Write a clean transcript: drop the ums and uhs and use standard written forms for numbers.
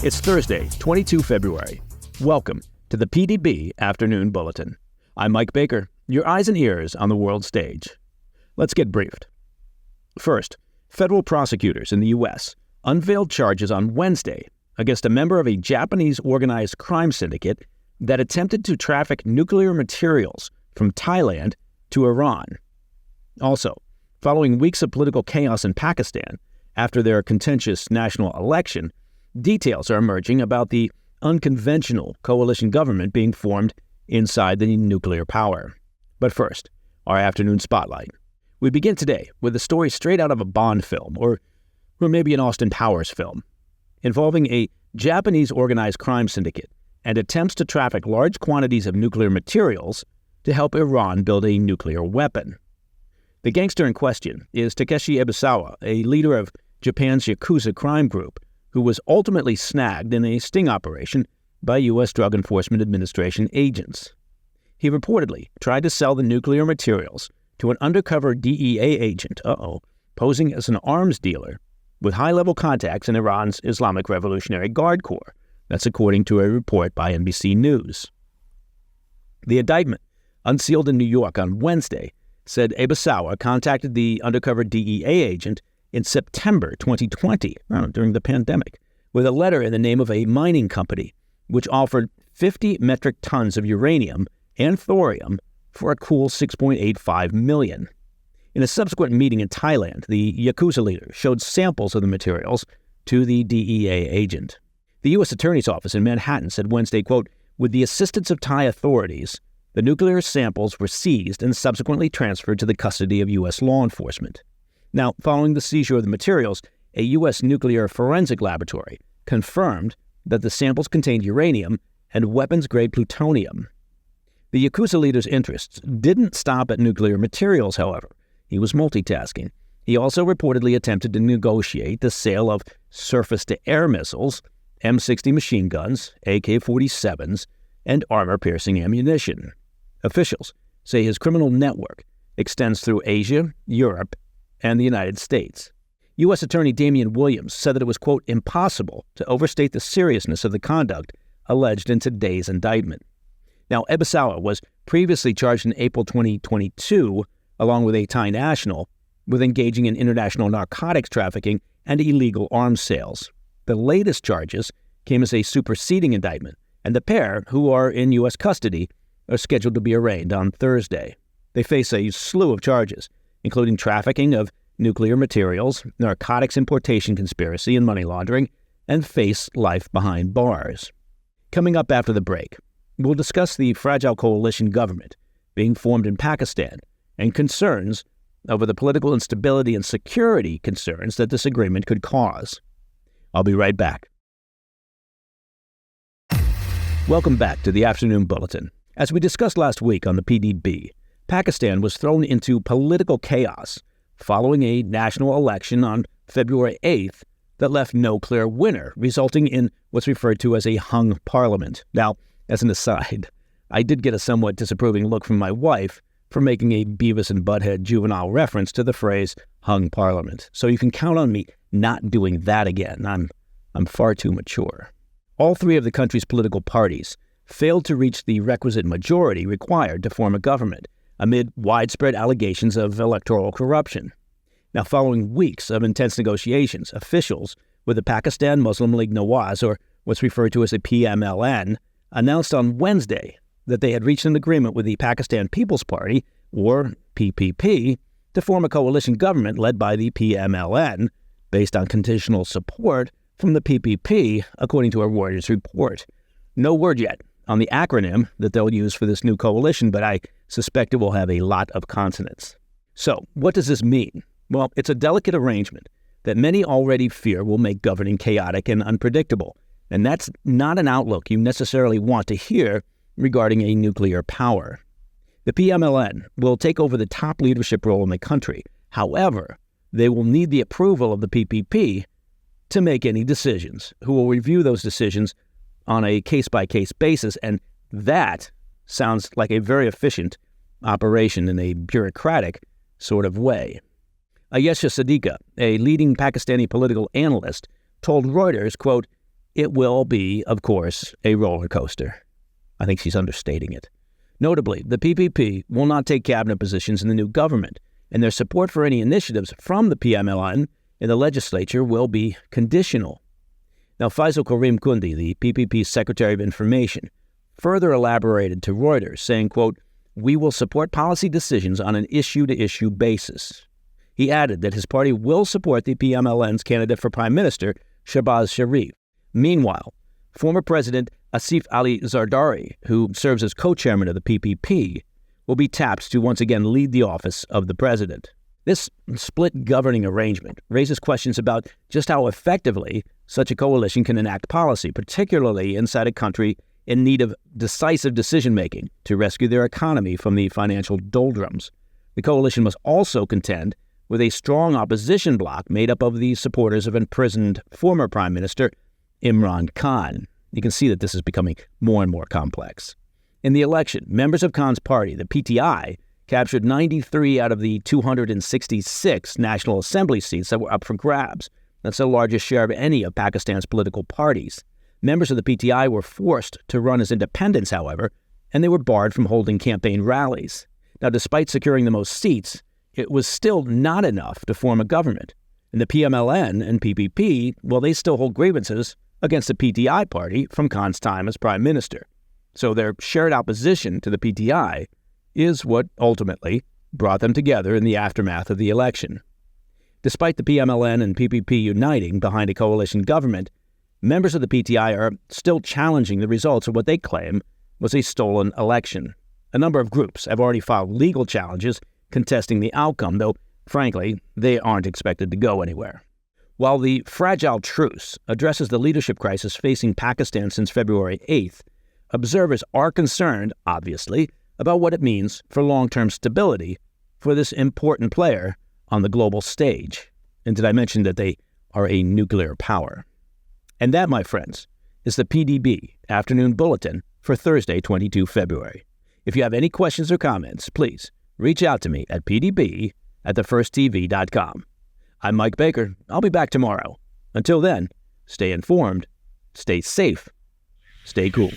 It's Thursday, 22 February. Welcome to the PDB Afternoon Bulletin. I'm Mike Baker, your eyes and ears on the world stage. Let's get briefed. First, federal prosecutors in the U.S. unveiled charges on Wednesday against a member of a Japanese organized crime syndicate that attempted to traffic nuclear materials from Thailand to Iran. Also, following weeks of political chaos in Pakistan after their contentious national election, details are emerging about the unconventional coalition government being formed inside the nuclear power. But first, our afternoon spotlight. We begin today with a story straight out of a Bond film, or maybe an Austin Powers film, involving a Japanese organized crime syndicate and attempts to traffic large quantities of nuclear materials to help Iran build a nuclear weapon. The gangster in question is Takeshi Ebisawa, a leader of Japan's Yakuza crime group, who was ultimately snagged in a sting operation by U.S. Drug Enforcement Administration agents. He reportedly tried to sell the nuclear materials to an undercover DEA agent, posing as an arms dealer with high-level contacts in Iran's Islamic Revolutionary Guard Corps. That's according to a report by NBC News. The indictment, unsealed in New York on Wednesday, said Ebisawa contacted the undercover DEA agent in September 2020, during the pandemic, with a letter in the name of a mining company, which offered 50 metric tons of uranium and thorium for a cool $6.85 million. In a subsequent meeting in Thailand, the Yakuza leader showed samples of the materials to the DEA agent. The U.S. Attorney's Office in Manhattan said Wednesday, quote, "With the assistance of Thai authorities, the nuclear samples were seized and subsequently transferred to the custody of U.S. law enforcement." Now, following the seizure of the materials, a U.S. nuclear forensic laboratory confirmed that the samples contained uranium and weapons-grade plutonium. The Yakuza leader's interests didn't stop at nuclear materials, however. He was multitasking. He also reportedly attempted to negotiate the sale of surface-to-air missiles, M60 machine guns, AK-47s, and armor-piercing ammunition. Officials say his criminal network extends through Asia, Europe, and the United States. U.S. Attorney Damian Williams said that it was, quote, "impossible to overstate the seriousness of the conduct alleged in today's indictment." Now, Ebisawa was previously charged in April 2022, along with a Thai national, with engaging in international narcotics trafficking and illegal arms sales. The latest charges came as a superseding indictment, and the pair, who are in U.S. custody, are scheduled to be arraigned on Thursday. They face a slew of charges, including trafficking of nuclear materials, narcotics importation conspiracy, and money laundering, and face life behind bars. Coming up after the break, we'll discuss the fragile coalition government being formed in Pakistan and concerns over the political instability and security concerns that this agreement could cause. I'll be right back. Welcome back to the Afternoon Bulletin. As we discussed last week on the PDB, Pakistan was thrown into political chaos following a national election on February 8th that left no clear winner, resulting in what's referred to as a hung parliament. Now, as an aside, I did get a somewhat disapproving look from my wife for making a Beavis and Butthead juvenile reference to the phrase hung parliament. So you can count on me not doing that again. I'm far too mature. All three of the country's political parties failed to reach the requisite majority required to form a government, amid widespread allegations of electoral corruption. Now, following weeks of intense negotiations, officials with the Pakistan Muslim League Nawaz, or what's referred to as the PMLN, announced on Wednesday that they had reached an agreement with the Pakistan People's Party, or PPP, to form a coalition government led by the PMLN, based on conditional support from the PPP, according to a Reuters report. No word yet on the acronym that they'll use for this new coalition, but I suspect it will have a lot of consonants. So, what does this mean? Well, it's a delicate arrangement that many already fear will make governing chaotic and unpredictable, and that's not an outlook you necessarily want to hear regarding a nuclear power. The PMLN will take over the top leadership role in the country. However, they will need the approval of the PPP to make any decisions, who will review those decisions on a case-by-case basis, and that sounds like a very efficient operation in a bureaucratic sort of way. Ayesha Siddiqa, a leading Pakistani political analyst, told Reuters, quote, It will be, of course, a roller coaster. I think she's understating it. Notably, the PPP will not take cabinet positions in the new government, and their support for any initiatives from the PMLN in the legislature will be conditional. Now, Faisal Karim Kundi, the PPP Secretary of Information, further elaborated to Reuters, saying, quote, "We will support policy decisions on an issue-to-issue basis." He added that his party will support the PMLN's candidate for Prime Minister, Shahbaz Sharif. Meanwhile, former President Asif Ali Zardari, who serves as co-chairman of the PPP, will be tapped to once again lead the office of the president. This split governing arrangement raises questions about just how effectively such a coalition can enact policy, particularly inside a country in need of decisive decision-making to rescue their economy from the financial doldrums. The coalition must also contend with a strong opposition bloc made up of the supporters of imprisoned former Prime Minister Imran Khan. You can see that this is becoming more and more complex. In the election, members of Khan's party, the PTI, captured 93 out of the 266 National Assembly seats that were up for grabs. That's the largest share of any of Pakistan's political parties. Members of the PTI were forced to run as independents, however, and they were barred from holding campaign rallies. Now, despite securing the most seats, it was still not enough to form a government. And the PMLN and PPP, well, they still hold grievances against the PTI party from Khan's time as prime minister. So their shared opposition to the PTI is what ultimately brought them together in the aftermath of the election. Despite the PMLN and PPP uniting behind a coalition government, members of the PTI are still challenging the results of what they claim was a stolen election. A number of groups have already filed legal challenges contesting the outcome, though, frankly, they aren't expected to go anywhere. While the fragile truce addresses the leadership crisis facing Pakistan since February 8th, observers are concerned, obviously, about what it means for long-term stability for this important player on the global stage. And did I mention that they are a nuclear power? And that, my friends, is the PDB Afternoon Bulletin for Thursday, 22 February. If you have any questions or comments, please reach out to me at pdb@thefirsttv.com. I'm Mike Baker. I'll be back tomorrow. Until then, stay informed, stay safe, stay cool.